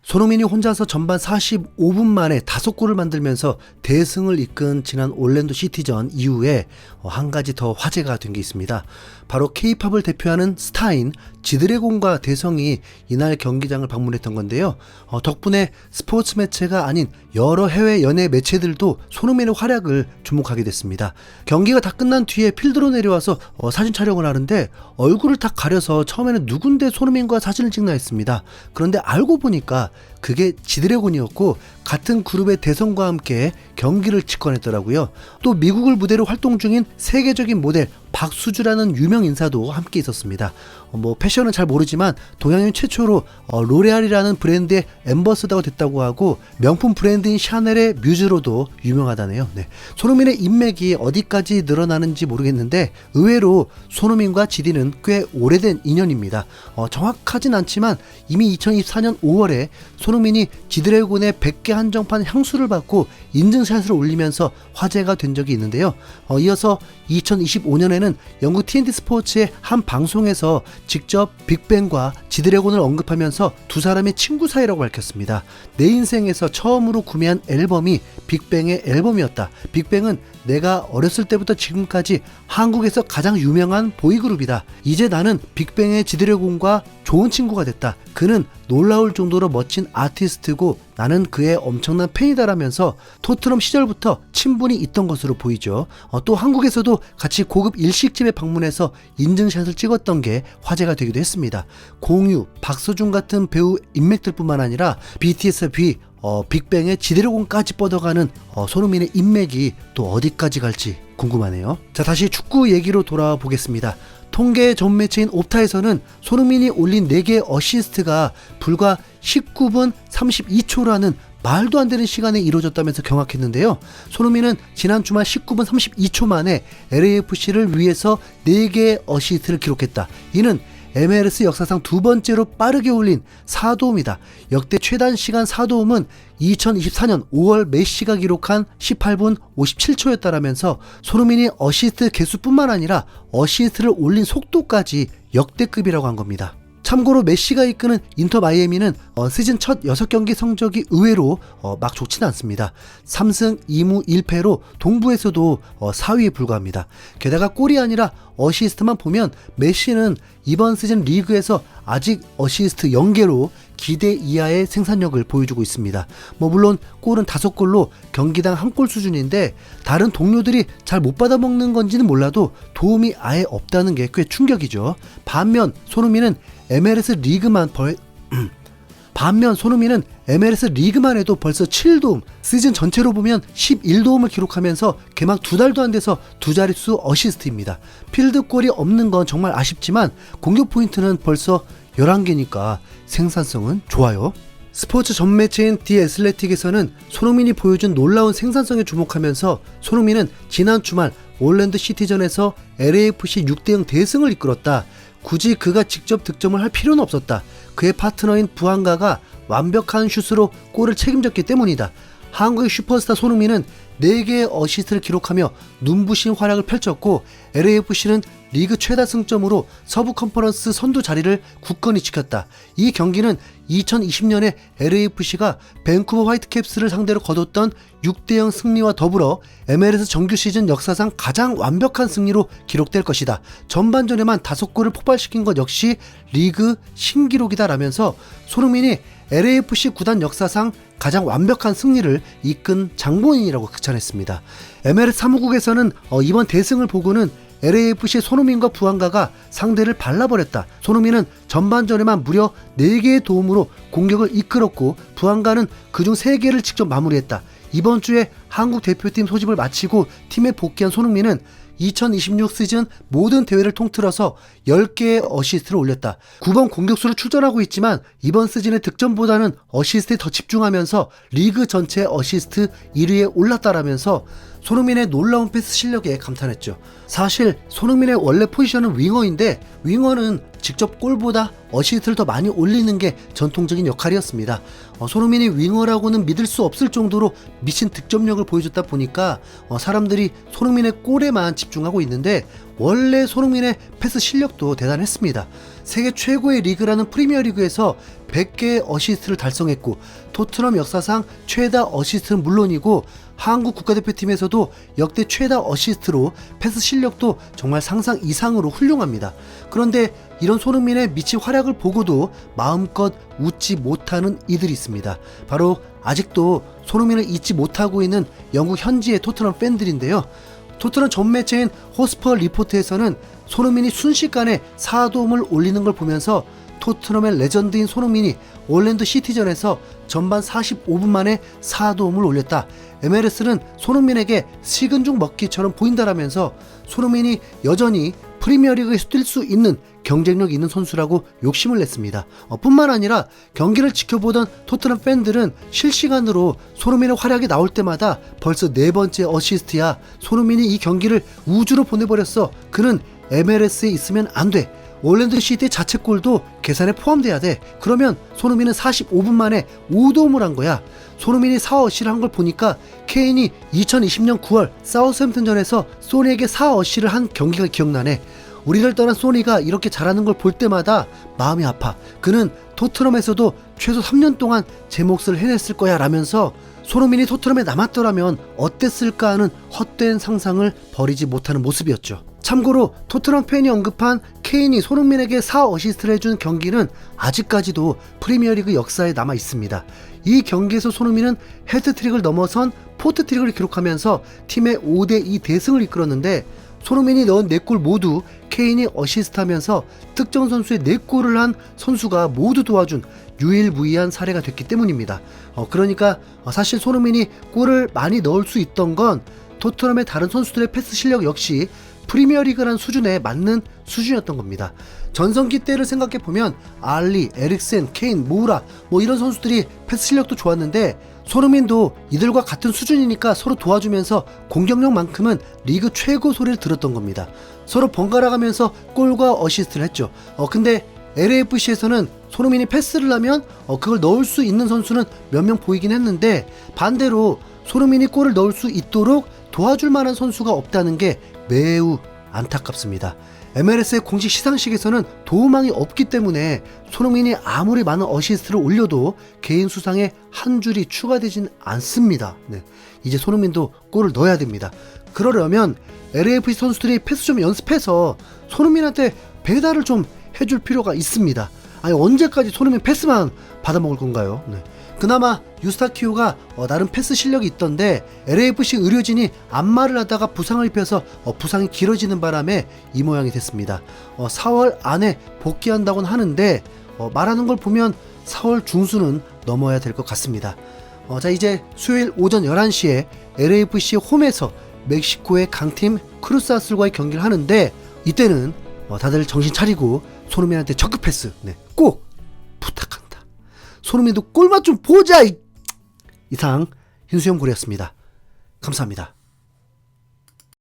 손흥민이 혼자서 전반 45분 만에 5골을 만들면서 대승을 이끈 지난 올랜도 시티전 이후에 한 가지 더 화제가 된 게 있습니다. 바로 K-팝을 대표하는 스타인 지드래곤과 대성이 이날 경기장을 방문했던 건데요. 덕분에 스포츠 매체가 아닌 여러 해외 연예 매체들도 손흥민의 활약을 주목하게 됐습니다. 경기가 다 끝난 뒤에 필드로 내려와서 사진 촬영을 하는데 얼굴을 딱 가려서 처음에는 누군데 손흥민과 사진을 찍나 했습니다. 그런데 알고 보니까 그게 지드래곤이었고 같은 그룹의 대성과 함께 경기를 직관했더라고요. 또 미국을 무대로 활동 중인 세계적인 모델 박수주라는 유명 인사도 함께 있었습니다. 패션은 잘 모르지만 동양인 최초로 로레알이라는 브랜드의 앰버서더가 됐다고 하고 명품 브랜드인 샤넬의 뮤즈로도 유명하다네요. 손흥민의 인맥이 어디까지 늘어나는지 모르겠는데 의외로 손흥민과 지디는 꽤 오래된 인연입니다. 정확하진 않지만 이미 2024년 5월에 손흥민이 지드래곤의 100개 한정판 향수를 받고 인증샷을 올리면서 화제가 된 적이 있는데요. 이어서 2025년에는 영국 TNT 스포츠의 한 방송에서 직접 빅뱅과 지드래곤을 언급하면서 두 사람의 친구 사이라고 밝혔습니다. 내 인생에서 처음으로 구매한 앨범이 빅뱅의 앨범이었다. 빅뱅은 내가 어렸을 때부터 지금까지 한국에서 가장 유명한 보이그룹이다. 이제 나는 빅뱅의 지드래곤과 좋은 친구가 됐다. 그는 놀라울 정도로 멋진 아티스트고 나는 그의 엄청난 팬이다라면서 토트넘 시절부터 친분이 있던 것으로 보이죠. 또 한국에서도 같이 고급 일식집에 방문해서 인증샷을 찍었던 게 화제가 되기도 했습니다. 공유, 박서준 같은 배우 인맥들뿐만 아니라 BTS B, 빅뱅의 지드래곤까지 뻗어가는 손흥민의 인맥이 또 어디까지 갈지 궁금하네요. 자, 다시 축구 얘기로 돌아보겠습니다. 통계 전문 매체인 옵타에서는 손흥민이 올린 4개의 어시스트가 불과 19분 32초라는 말도 안 되는 시간에 이루어졌다면서 경악했는데요. 손흥민은 지난 주말 19분 32초 만에 LAFC를 위해서 4개의 어시스트를 기록했다. 이는 MLS 역사상 두 번째로 빠르게 올린 4도움이다. 역대 최단 시간 4도움은 2024년 5월 메시가 기록한 18분 57초였다라면서 손흥민이 어시스트 개수뿐만 아니라 어시스트를 올린 속도까지 역대급이라고 한 겁니다. 참고로 메시가 이끄는 인터 마이애미는 시즌 첫 6경기 성적이 의외로 막 좋지는 않습니다. 3승 2무 1패로 동부에서도 4위에 불과합니다. 게다가 골이 아니라 어시스트만 보면 메시는 이번 시즌 리그에서 아직 어시스트 0개로 기대 이하의 생산력을 보여주고 있습니다. 물론 골은 5골로 경기당 1골 수준인데 다른 동료들이 잘 못 받아먹는 건지는 몰라도 도움이 아예 없다는 게 꽤 충격이죠. 반면 손흥민은 MLS 리그만 해도 벌써 7도움, 시즌 전체로 보면 11도움을 기록하면서 개막 2달도 안 돼서 두 자릿수 어시스트입니다. 필드골이 없는 건 정말 아쉽지만 공격 포인트는 벌써 11개니까 생산성은 좋아요. 스포츠 전 매체인 디 애슬레틱에서는 손흥민이 보여준 놀라운 생산성에 주목하면서 손흥민은 지난 주말 올랜도 시티전에서 LAFC 6대0 대승을 이끌었다. 굳이 그가 직접 득점을 할 필요는 없었다. 그의 파트너인 부한가가 완벽한 슛으로 골을 책임졌기 때문이다. 한국의 슈퍼스타 손흥민은 4개의 어시스트를 기록하며 눈부신 활약을 펼쳤고 LAFC는 리그 최다 승점으로 서부 컨퍼런스 선두 자리를 굳건히 지켰다. 이 경기는 2020년에 LAFC가 밴쿠버 화이트캡스를 상대로 거뒀던 6대0 승리와 더불어 MLS 정규 시즌 역사상 가장 완벽한 승리로 기록될 것이다. 전반전에만 5골을 폭발시킨 것 역시 리그 신기록이다라면서 손흥민이 LAFC 구단 역사상 가장 완벽한 승리를 이끈 장본인이라고 극찬했습니다. MLS 사무국에서는 이번 대승을 보고는 LAFC 손흥민과 부한가가 상대를 발라버렸다. 손흥민은 전반전에만 무려 4개의 도움으로 공격을 이끌었고 부한가는 그중 3개를 직접 마무리했다. 이번 주에 한국 대표팀 소집을 마치고 팀에 복귀한 손흥민은 2026 시즌 모든 대회를 통틀어서 10개의 어시스트를 올렸다. 9번 공격수로 출전하고 있지만 이번 시즌의 득점보다는 어시스트에 더 집중하면서 리그 전체 어시스트 1위에 올랐다라면서 손흥민의 놀라운 패스 실력에 감탄했죠. 사실 손흥민의 원래 포지션은 윙어인데 윙어는 직접 골보다 어시스트를 더 많이 올리는 게 전통적인 역할이었습니다. 손흥민이 윙어라고는 믿을 수 없을 정도로 미친 득점력을 보여줬다 보니까 사람들이 손흥민의 골에만 집중하고 있는데 원래 손흥민의 패스 실력도 대단했습니다. 세계 최고의 리그라는 프리미어리그에서 100개의 어시스트를 달성했고 토트넘 역사상 최다 어시스트는 물론이고 한국 국가대표팀에서도 역대 최다 어시스트로 패스 실력도 정말 상상 이상으로 훌륭합니다. 그런데 이런 손흥민의 미친 활약을 보고도 마음껏 웃지 못하는 이들이 있습니다. 바로 아직도 손흥민을 잊지 못하고 있는 영국 현지의 토트넘 팬들인데요. 토트넘 전 매체인 호스퍼 리포트에서는 손흥민이 순식간에 4도움을 올리는 걸 보면서 토트넘의 레전드인 손흥민이 올랜도 시티전에서 전반 45분 만에 4도움을 올렸다. MLS는 손흥민에게 식은 죽 먹기처럼 보인다라면서 손흥민이 여전히 프리미어리그에서 뛸 수 있는 경쟁력 있는 선수라고 욕심을 냈습니다. 뿐만 아니라 경기를 지켜보던 토트넘 팬들은 실시간으로 손흥민의 활약이 나올 때마다 벌써 4번째 어시스트야. 손흥민이 이 경기를 우주로 보내버렸어. 그는 MLS에 있으면 안 돼. 올랜도 시티의 자책골도 계산에 포함돼야 돼. 그러면 손흥민은 45분 만에 5도움을 한 거야. 손흥민이 4어시를 한 걸 보니까 케인이 2020년 9월 사우스햄튼전에서 소니에게 4어시를 한 경기가 기억나네. 우리를 떠난 소니가 이렇게 잘하는 걸 볼 때마다 마음이 아파. 그는 토트넘에서도 최소 3년 동안 제 몫을 해냈을 거야 라면서 손흥민이 토트넘에 남았더라면 어땠을까 하는 헛된 상상을 버리지 못하는 모습이었죠. 참고로 토트넘 팬이 언급한 케인이 손흥민에게 4어시스트를 해준 경기는 아직까지도 프리미어리그 역사에 남아 있습니다. 이 경기에서 손흥민은 헤드트릭을 넘어선 포트트릭을 기록하면서 팀의 5대2 대승을 이끌었는데 손흥민이 넣은 4골 모두 케인이 어시스트하면서 특정 선수의 4골을 한 선수가 모두 도와준 유일무이한 사례가 됐기 때문입니다. 그러니까 사실 손흥민이 골을 많이 넣을 수 있던 건 토트넘의 다른 선수들의 패스 실력 역시 프리미어리그라는 수준에 맞는 수준이었던 겁니다. 전성기 때를 생각해보면 알리, 에릭센, 케인, 모우라 이런 선수들이 패스 실력도 좋았는데 손흥민도 이들과 같은 수준이니까 서로 도와주면서 공격력만큼은 리그 최고 소리를 들었던 겁니다. 서로 번갈아가면서 골과 어시스트를 했죠. 근데 LAFC에서는 손흥민이 패스를 하면 그걸 넣을 수 있는 선수는 몇 명 보이긴 했는데 반대로 손흥민이 골을 넣을 수 있도록 도와줄 만한 선수가 없다는 게 매우 안타깝습니다. MLS의 공식 시상식에서는 도움망이 없기 때문에 손흥민이 아무리 많은 어시스트를 올려도 개인 수상에 한 줄이 추가되진 않습니다. 이제 손흥민도 골을 넣어야 됩니다. 그러려면 LAFC 선수들이 패스 좀 연습해서 손흥민한테 배달을 좀 해줄 필요가 있습니다. 아니 언제까지 손흥민 패스만 받아먹을 건가요? 그나마 유스타키오가 나름 패스 실력이 있던데 LAFC 의료진이 안마를 하다가 부상을 입혀서 부상이 길어지는 바람에 이 모양이 됐습니다. 4월 안에 복귀한다고는 하는데 말하는 걸 보면 4월 중순은 넘어야 될 것 같습니다. 자 이제 수요일 오전 11시에 LAFC 홈에서 멕시코의 강팀 크루스아슬과의 경기를 하는데 이때는 다들 정신 차리고 손흥민한테 적극 패스 꼭 부탁한다. 손흥민도 골맛 좀 보자. 이상 흰수염 고래였습니다. 감사합니다.